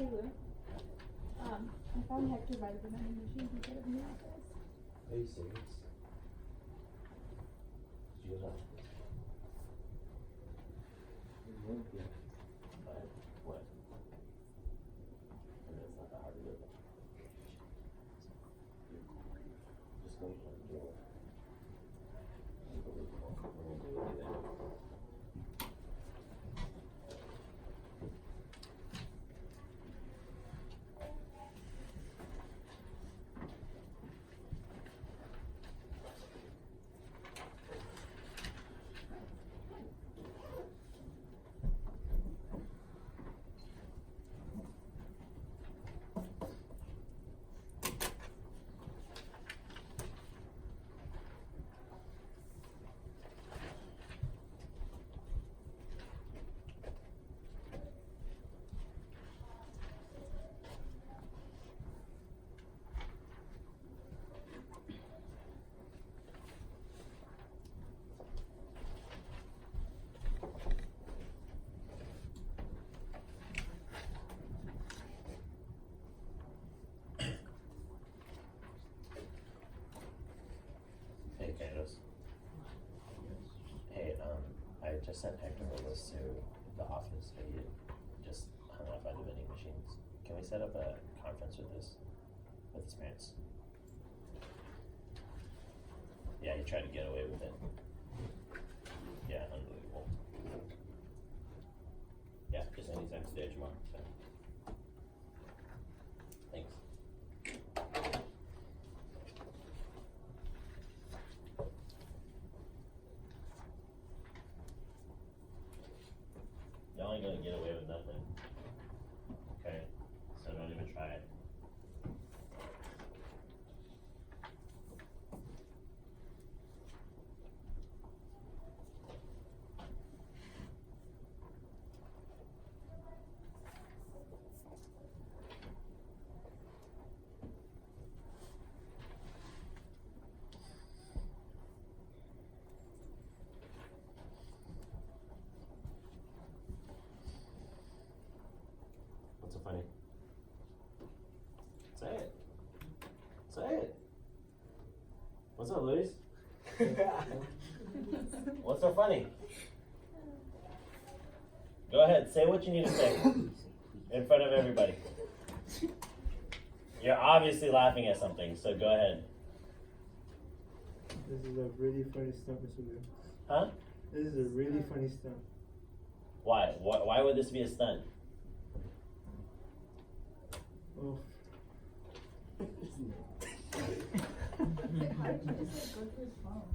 Taylor. I found Hector by the vending machine instead of in the office. Are you serious? Did you go down? What? And it's not that hard to do. Just go and do it. Unbelievable. We're gonna do it today. Hey, Candace. Hey, I just sent Hector a list to the office, but he just hung up by the vending machines. Can we set up a conference with his parents? Yeah, he tried to get away with it. Yeah, unbelievable. Yeah, just anytime today or tomorrow, so. Thanks. Y'all ain't gonna get away with nothing. Okay? So don't even try it. What's so funny? Say it. Say it. What's up, Luis? What's so funny? Go ahead, say what you need to say in front of everybody. You're obviously laughing at something, so go ahead. This is a really funny stunt, Mr. Lewis. Huh? This is a really funny stunt. Why? Why would this be a stunt? Oh. How did you just go through his phone?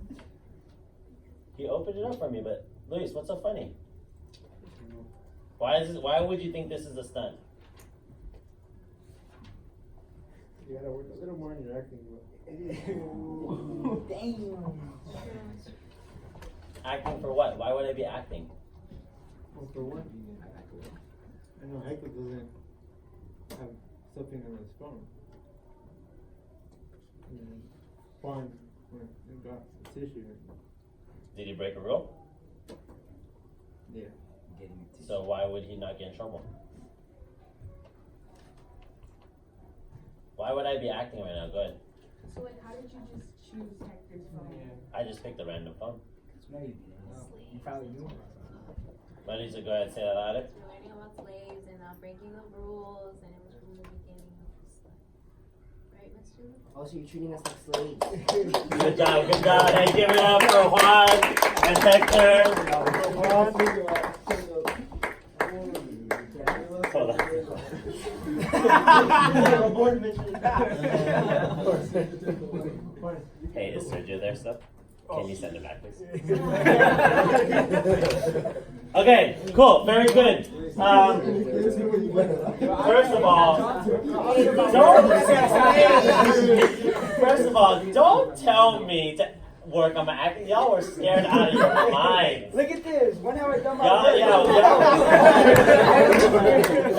He opened it up for me, but Luis, what's so funny? Why would you think this is a stunt? You gotta work a little more on your acting. Damn. Acting for what? Why would I be acting? Well, for one, I know Hector doesn't have something on his phone. And Juan went and got a tissue. Did he break a rule? Yeah. So why would he not get in trouble? Why would I be acting right now? Go ahead. So like, how did you just choose Hector's phone? I just picked a random phone. No, you didn't. You probably knew. Marisa, go ahead, say that louder. We're learning about slaves and not breaking the rules, and it was from the beginning of the slave. Right, Mr. Lee? Also, you're treating us like slaves. Good job, good job. Hey, give it up for Juan and Hector. Hold on. Hey, is Sergio there still? Can you send it back, please? Okay, cool, very good. First of all, don't tell me to work on my acting. Y'all were scared out of your minds. Look at this. When have I done my Yeah.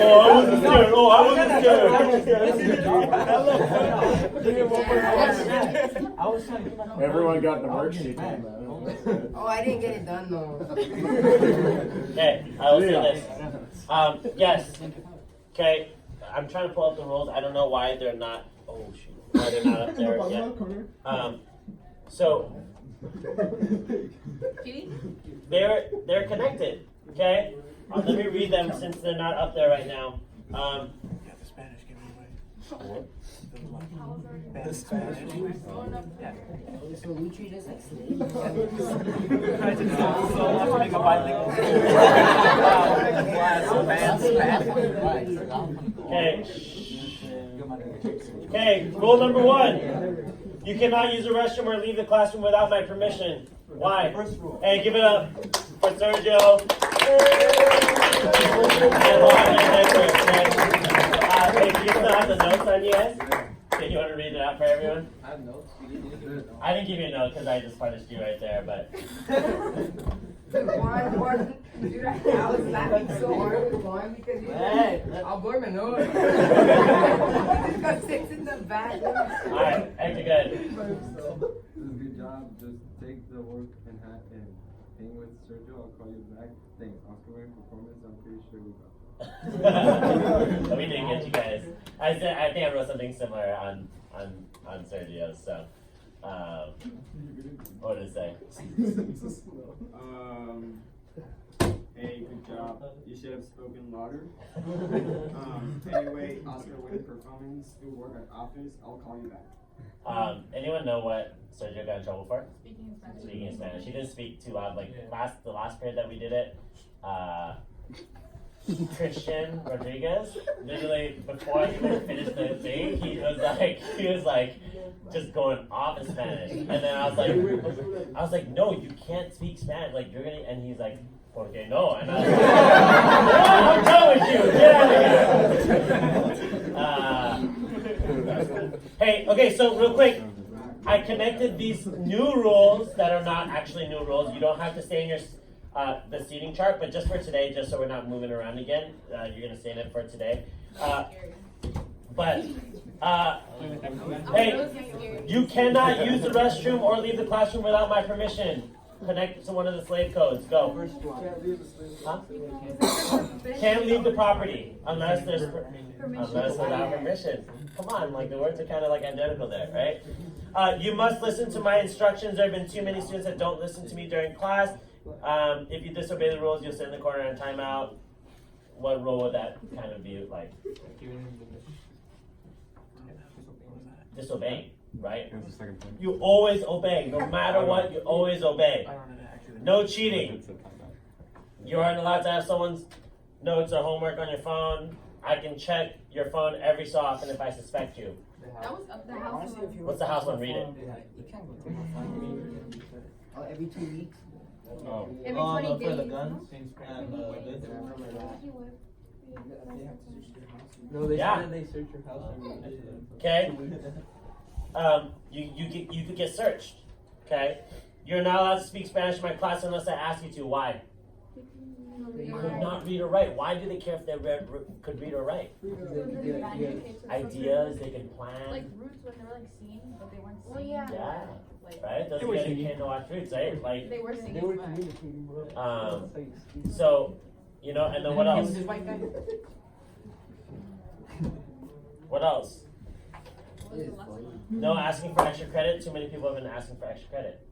Oh, I wasn't scared. Everyone got the worksheet. Oh, I didn't get it done though. Okay, I will say this. Yes. Okay. I'm trying to pull up the rules. I don't know why they're not. Oh shoot! Why they're not up there yet? So they're connected. Okay. Let me read them since they're not up there right now. The Spanish give me away. The Spanish. Yeah. So we treat us like slaves. Make a bilingual Okay, rule number 1. You cannot use the restroom or leave the classroom without my permission. Why? Hey, give it up for Sergio. Hey, do you still have the notes on you guys? Do you want to read it out for everyone? I have notes. I didn't give you a note because I just punished you right there, but. Juan, dude, I was laughing so hard with Juan because I'll blur my nose. He just got six in the back. Alright, extra good. Good job. Just take the work and hang with Sergio. I'll call you back. Thanks. Oscar winning performance. I'm pretty sure we got. We didn't get you guys. I think I wrote something similar on Sergio. So, what did it say? Hey, good job. You should have spoken louder. Anyway, Oscar winning performance. Good work at office. I'll call you back. Anyone know what Sergio got in trouble for? Speaking in Spanish. Speaking in Spanish. He didn't speak too loud. Like the last period that we did it, Christian Rodriguez, literally before I even finished the thing, he was like just going off in Spanish. And then I was like, no, you can't speak Spanish. Like you're gonna. And he's like, "Porque no?" And I was like, "I'm done with you. Get out of here." Hey, okay, so real quick, I connected these new rules that are not actually new rules. You don't have to stay in your the seating chart, but just for today, just so we're not moving around again, you're gonna stay in it for today. Hey, you cannot use the restroom or leave the classroom without my permission. Connect to one of the slave codes. Go. Huh? Can't leave the property unless without permission. Come on, like the words are kind of like identical there, right? You must listen to my instructions. There have been too many students that don't listen to me during class. If you disobey the rules, you'll sit in the corner and time out. What rule would that kind of be like? Disobeying, right? You always obey. No matter what, you always obey. No cheating. You aren't allowed to have someone's notes or homework on your phone. I can check your phone every so often if I suspect you. That was up the house. What's the house one? Read it. Oh, every 2 weeks. Every 20 days. For the guns and No, they Yeah. they search your house. Okay. You could get searched. Okay. You're not allowed to speak Spanish in my class unless I ask you to. Why? You could not read or write. Why do they care if they could read or write? Ideas, they could plan. Like roots when they were like singing, but they weren't singing. Well, yeah. Yeah. Like, Right? Doesn't get you can't watch roots, right? Like, they were singing. They were but- communicating, bro. so, you know, and then what else? This white guy. What else? What was the last one? No asking for extra credit. Too many people have been asking for extra credit.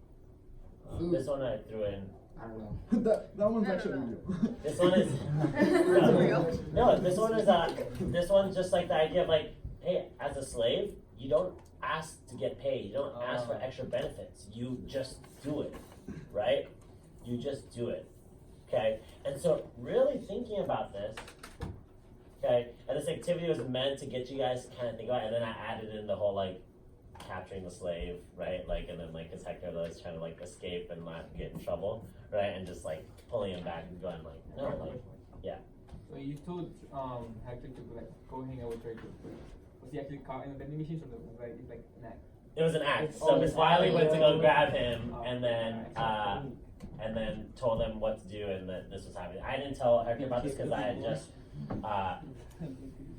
This one I threw in. I don't know. that one's No, no, actually no. real. This one is no. This one is this one's just like the idea of like, hey, as a slave, you don't ask to get paid. You don't ask for extra benefits. You just do it, right? You just do it, okay? And so, really thinking about this, okay, and this activity was meant to get you guys to kind of think about it, and then I added in the whole like capturing the slave, right? Like, and then like, cause Hector was trying to like escape and not get in trouble, right? And just like pulling him back and going like, no, like, yeah. So you told Hector to like go hang out with Sergio. Was he actually caught in the vending machines or was it like an act? It was an act. So Oh, Miss Wiley went to go yeah. grab him Oh, and then told him what to do and that this was happening. I didn't tell Hector about this because I had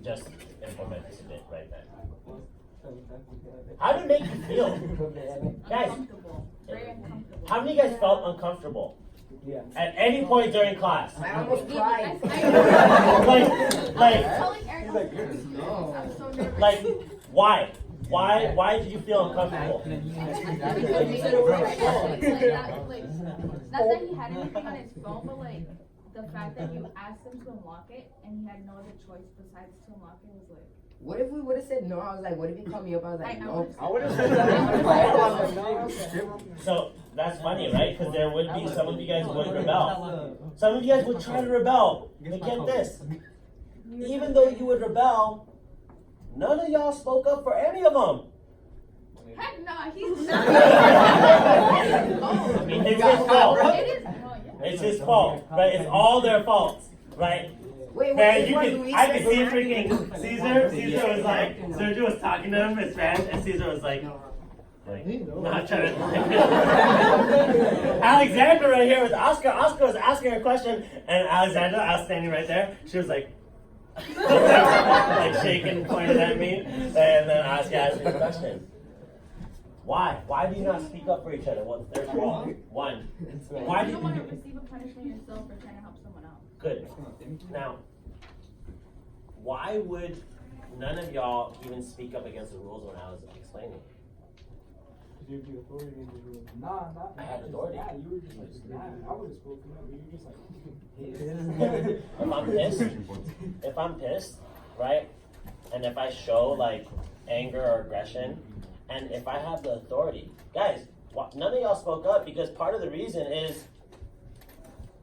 just implemented it right then. How did it make you feel? Guys, Uncomfortable. Very uncomfortable. how many of you guys felt uncomfortable? Yeah. At any point during class? I almost cried. Like, Telling Eric He's like, No. I'm so nervous. Like, why? Why did you feel uncomfortable? Because he said it was like, not that he had anything on his phone, but like the fact that you asked him to unlock it and he had no other choice besides to unlock it was like. What if we would have said no? I was like, what if he called me up? I was like, I no. would've I would have said So that's funny, right? Because there would be some of you guys would rebel. Some of you guys would try to rebel. But get this. Even though you would rebel, none of y'all spoke up for any of them. Heck no, he's not. I mean, it's his fault. It is. No, yeah. It's his fault, right? It's all their faults, right? Wait, Man, wait, you what can, Luis I said? could see freaking Caesar. Caesar was like, Sergio was talking to him, his friend, and Caesar was like not trying to. Alexandra right here with Oscar. Oscar was asking her a question, and Alexandra, I was standing right there. She was like, like shaking, pointing at me, and then Oscar asked me a question. Why? Why do you not speak up for each other? What's their fault? One. Why You do don't want to you? receive a punishment yourself for trying to help someone out. Good. Now, why would none of y'all even speak up against the rules when I was explaining? You have the authority in the room. Nah, I had authority. Yeah, you were just like, nah, I would have spoken up, but you were just like, If I'm pissed, right, and if I show like anger or aggression, and if I have the authority, guys, none of y'all spoke up because part of the reason is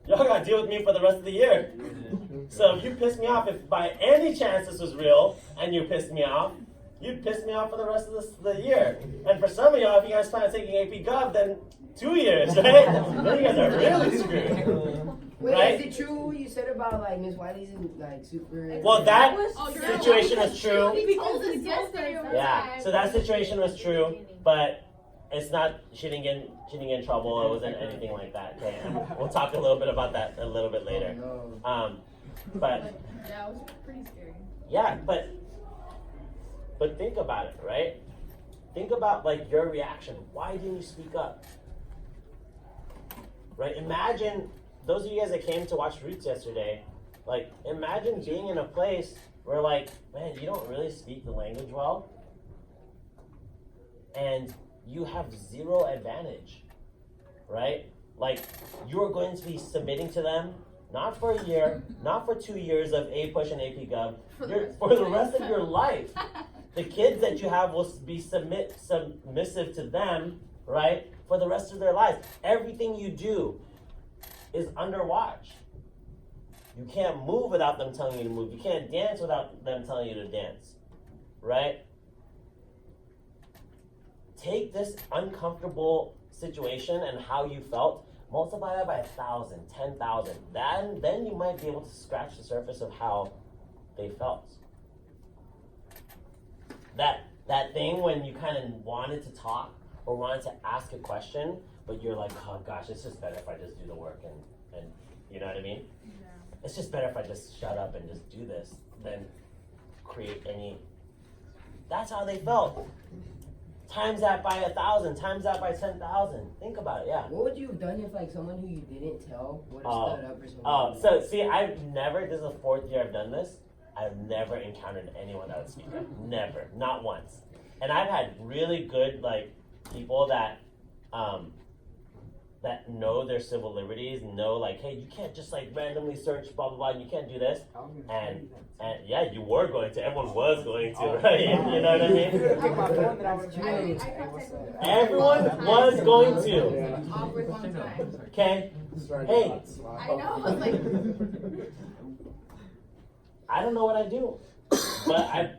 y'all gotta deal with me for the rest of the year. So if you piss me off, if by any chance this was real and you pissed me off, you'd piss me off for the rest of the year. And for some of y'all, if you guys plan on taking AP Gov, then 2 years, right? Then you guys are really screwed. Wait, Right? is it true what you said about like Miss Wiley's and like super? Well, that Oh, situation was true. He told us yesterday. Yeah, so that situation was true, but it's not, she didn't get in trouble, it wasn't anything like that, okay? And we'll talk a little bit about that a little bit later. Oh, no. But, Yeah, it was pretty scary. yeah, but think about it, right? Think about like your reaction. Why didn't you speak up? Right? Imagine, those of you guys that came to watch Roots yesterday, like imagine being in a place where like, man, you don't really speak the language well, and you have zero advantage, right? Like you are going to be submitting to them, not for a year, not for 2 years of A-Push and AP Gov, for the rest of your life. The kids that you have will be submissive to them, right, for the rest of their lives. Everything you do is under watch. You can't move without them telling you to move. You can't dance without them telling you to dance, right? Take this uncomfortable situation and how you felt, multiply that by 1,000, 10,000. Then you might be able to scratch the surface of how they felt. That thing when you kind of wanted to talk or wanted to ask a question, but you're like, oh gosh, it's just better if I just do the work and you know what I mean? Yeah. It's just better if I just shut up and just do this than create any. That's how they felt. Times that by 1,000, times that by 10,000. Think about it, yeah. What would you have done if like someone who you didn't tell would have stood up or something? So see, I've never, this is the 4th year I've done this, I've never encountered anyone that would speak up. Never, not once. And I've had really good like people that that know their civil liberties, know like, hey, you can't just like randomly search blah blah blah, and you can't do this. And yeah, you were going to, everyone was going to, right? You know what I mean? Everyone was going to. Awkward one time. Okay? Hey, I know. I was like, I don't know what I do, but I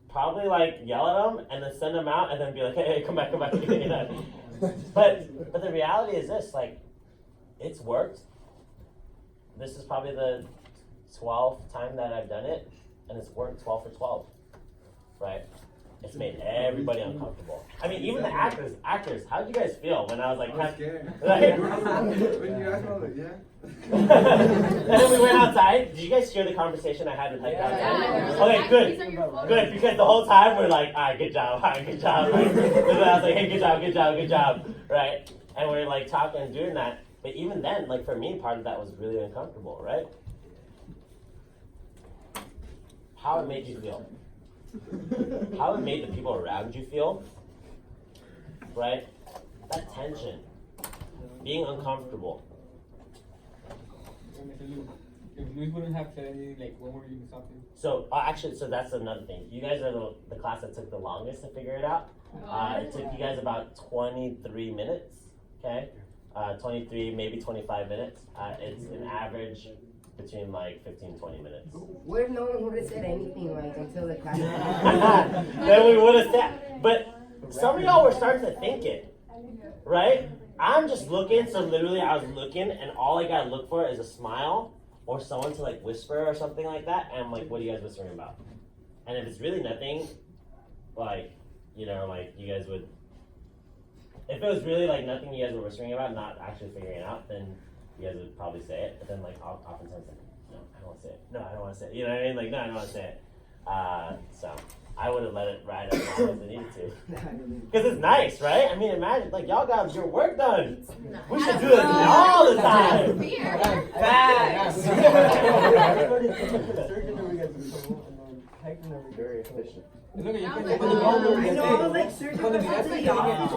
probably like yell at them and then send them out and then be like, hey, come back. You know? But the reality is this, like, it's worked. This is probably the 12th time that I've done it, and it's worked 12 for 12, right? It's made everybody uncomfortable. I mean, even the actors, how did you guys feel when I was like, I was scared. Like, When you asked me, I was like, yeah. and then we went outside. Did you guys hear the conversation I had with Mike outside? yeah. Okay, good. Good, because the whole time we're like, all right, good job. Right? And I was like, hey, good job, right? And we're like talking and doing that. But even then, like for me, part of that was really uncomfortable, right? how it made you feel. How it made the people around you feel, right? That tension, being uncomfortable. If Luis wouldn't have said anything, like, when were you gonna stop him? So actually, so that's another thing. You guys are the class that took the longest to figure it out. It took you guys about 23 minutes, okay? 23, maybe 25 minutes. It's an average between like 15, 20 minutes. What if no one would have said anything like until the class? Then we would have said, but some of y'all were starting to think it, right? I'm just looking, so literally I was looking, and all I gotta look for is a smile or someone to like whisper or something like that, and I'm like, what are you guys whispering about? And if it's really nothing, like, you know, like you guys would, if it was really like nothing you guys were whispering about, not actually figuring it out, then you guys would probably say it. But then like oftentimes like, no, I don't want to say it. No, I don't want to say it. You know what I mean? Like, no, I don't want to say it. So I would have let it ride as long as it needed to. Because it's nice, right? I mean, imagine, like, y'all got your work done. We should do this all the time. Facts. Very efficient. Look at you. I know, I was like, Sergio, what's up to the office?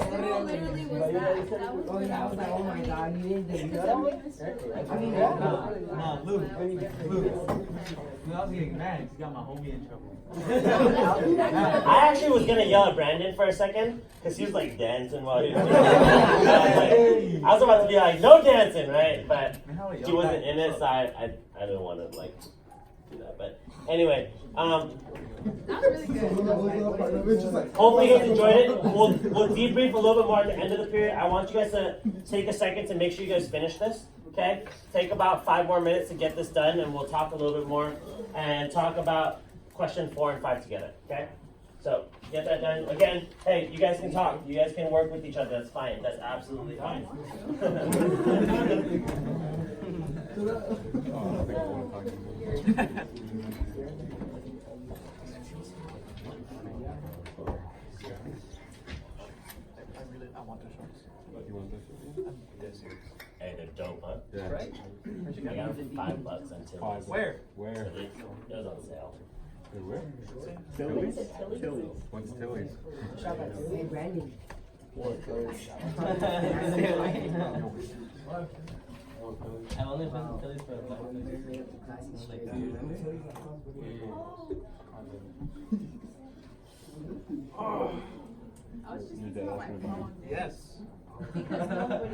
Sergio literally was that. That was Oh yeah, I was like, oh my god, you didn't do that. I mean, Nah, Luke, I was getting mad because he got my homie in trouble. I actually was gonna yell at Brandon for a second because he was like dancing while he was doing it. I was about to be like, no dancing, right? But he wasn't in it, so I didn't want to like do that. But anyway, That was really good. hopefully you guys enjoyed it. We'll debrief a little bit more at the end of the period. I want you guys to take a second to make sure you guys finish this. Okay? Take about 5 more minutes to get this done, and we'll talk a little bit more and talk about question 4 and 5 together. Okay? So get that done. Again, hey, you guys can talk. You guys can work with each other. That's fine. That's absolutely fine. Hey, they're dope, huh? Yeah. Right? I got them for $5 until Where? Where? It was on sale. Where? Tilly's? What's Tilly's? hey, Brandon. I've only been to Tilly's for I was just using my phone. Yes. Because nobody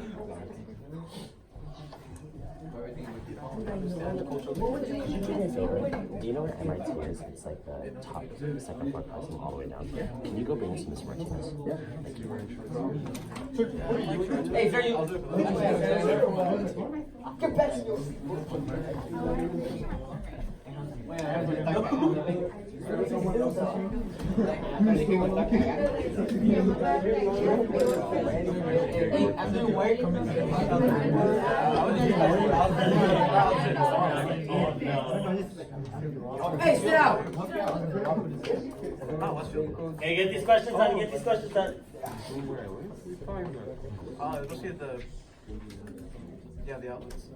Do you know what MIT is? It's like the top second floor pricing all the way down here. Can you go bring us Miss Martinez? Yeah. Thank you. Hey, sir, you. Get back to your I'm doing work. Hey, sit out. Hey, get these questions done. Get these questions done. Let's see at the outlets.